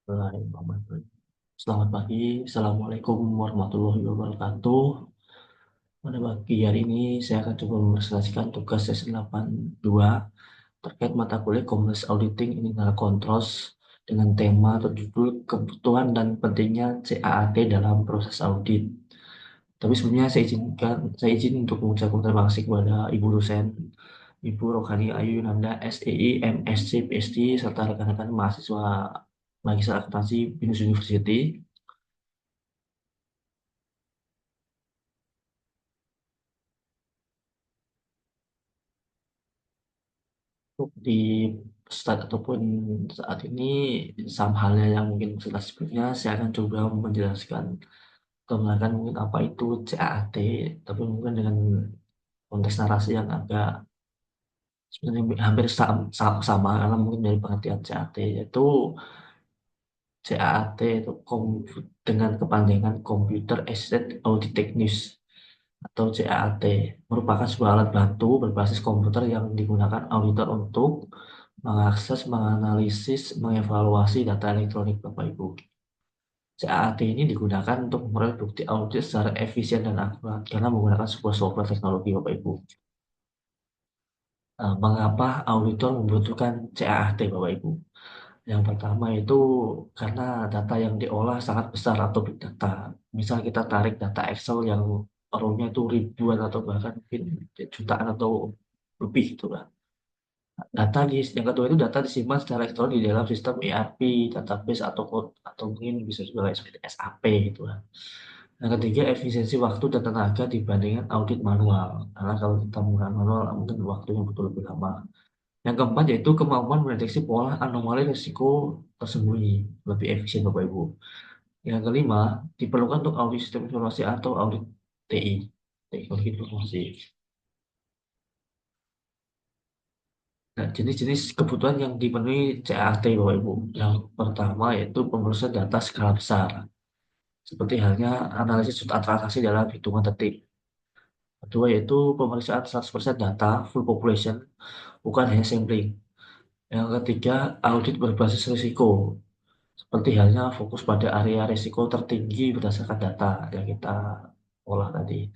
Bismillahirrahmanirrahim. Selamat pagi, Assalamualaikum warahmatullahi wabarakatuh. Pada pagi hari ini saya akan coba mempresentasikan tugas sesi 82 terkait mata kuliah Commerce Auditing Internal Controls dengan tema atau judul kebutuhan dan pentingnya CAAT dalam proses audit. Tapi sebelumnya saya izin untuk mengucapkan terima kasih kepada Ibu dosen, Ibu Rohani Ayu Yunanda, SEI, MSc, PhD, serta rekan-rekan mahasiswa Magister Akuntansi BINUS University untuk di start ataupun saat ini sama halnya yang mungkin setelah sebelumnya saya akan coba menjelaskan menggunakan mungkin apa itu CAAT tapi mungkin dengan konteks narasi yang agak sebenarnya hampir sama karena mungkin dari pengertian CAT yaitu CAAT itu dengan kepanjangan Computer Aided Audit Techniques atau CAAT merupakan sebuah alat bantu berbasis komputer yang digunakan auditor untuk mengakses, menganalisis, mengevaluasi data elektronik Bapak Ibu. CAAT ini digunakan untuk memperoleh bukti audit secara efisien dan akurat karena menggunakan sebuah software teknologi Bapak Ibu. Mengapa auditor membutuhkan CAAT Bapak Ibu? Yang pertama itu karena data yang diolah sangat besar atau big data. Misal kita tarik data Excel yang row-nya itu ribuan atau bahkan mungkin jutaan atau lebih gitu lah. Yang kedua itu data disimpan secara elektronik di dalam sistem ERP, database atau code atau mungkin bisa juga kayak seperti SAP gitu lah. Yang ketiga efisiensi waktu dan tenaga dibandingkan audit manual. Karena kalau kita menggunakan manual mungkin waktunya butuh lebih lama. Yang keempat yaitu kemampuan mendeteksi pola anomali risiko tersembunyi lebih efisien Bapak Ibu. Yang kelima diperlukan untuk audit sistem informasi atau audit TI, teknologi informasi. Nah, jenis-jenis kebutuhan yang dipenuhi CAT Bapak Ibu. Yang pertama yaitu pemrosesan data skala besar, seperti halnya analisis jutaan transaksi dalam hitungan detik. Kedua yaitu pemeriksaan 100% data full population, bukan hanya sampling. Yang ketiga, audit berbasis risiko, seperti halnya fokus pada area risiko tertinggi berdasarkan data yang kita olah tadi.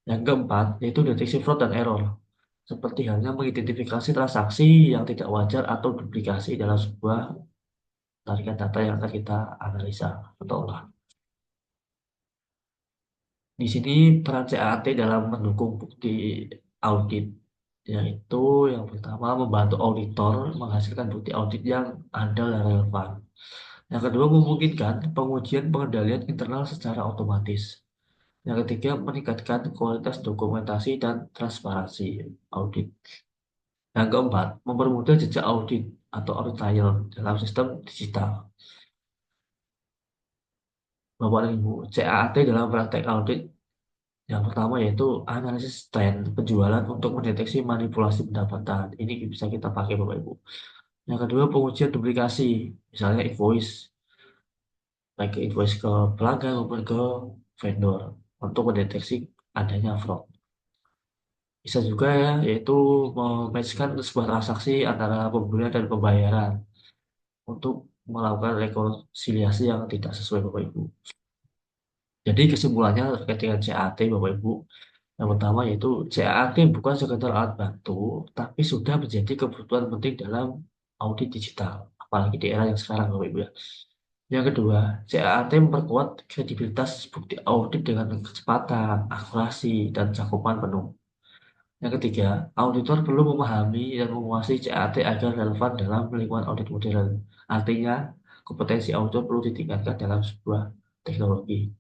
Yang keempat, yaitu deteksi fraud dan error, seperti halnya mengidentifikasi transaksi yang tidak wajar atau duplikasi dalam sebuah tarikan data yang akan kita analisa atau olah. Di sini peran CAT dalam mendukung bukti audit, yaitu yang pertama membantu auditor menghasilkan bukti audit yang andal dan relevan. Yang kedua memungkinkan pengujian pengendalian internal secara otomatis. Yang ketiga meningkatkan kualitas dokumentasi dan transparansi audit. Yang keempat mempermudah jejak audit atau audit trail dalam sistem digital. Bapak dan Ibu, CAT dalam praktek audit yang pertama yaitu analisis tren penjualan untuk mendeteksi manipulasi pendapatan. Ini bisa kita pakai Bapak Ibu. Yang kedua pengujian duplikasi, misalnya invoice, baik ke invoice ke pelanggan maupun ke vendor untuk mendeteksi adanya fraud. Bisa juga ya, yaitu mematchkan sebuah transaksi antara pembelian dan pembayaran untuk melakukan rekonsiliasi yang tidak sesuai Bapak Ibu. Jadi kesimpulannya terkait dengan CAT Bapak Ibu, yang pertama yaitu CAT bukan sekedar alat bantu, tapi sudah menjadi kebutuhan penting dalam audit digital, apalagi di era yang sekarang Bapak Ibu ya. Yang kedua, CAT memperkuat kredibilitas bukti audit dengan kecepatan, akurasi, dan cakupan penuh. Yang ketiga, auditor perlu memahami dan menguasai CAT agar relevan dalam lingkungan audit modern. Artinya, kompetensi auditor perlu ditingkatkan dalam sebuah teknologi.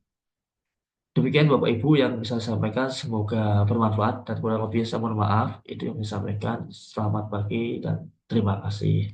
Demikian Bapak Ibu yang bisa saya sampaikan, semoga bermanfaat dan kurang lebih saya mohon maaf. Itu yang saya sampaikan. Selamat pagi dan terima kasih.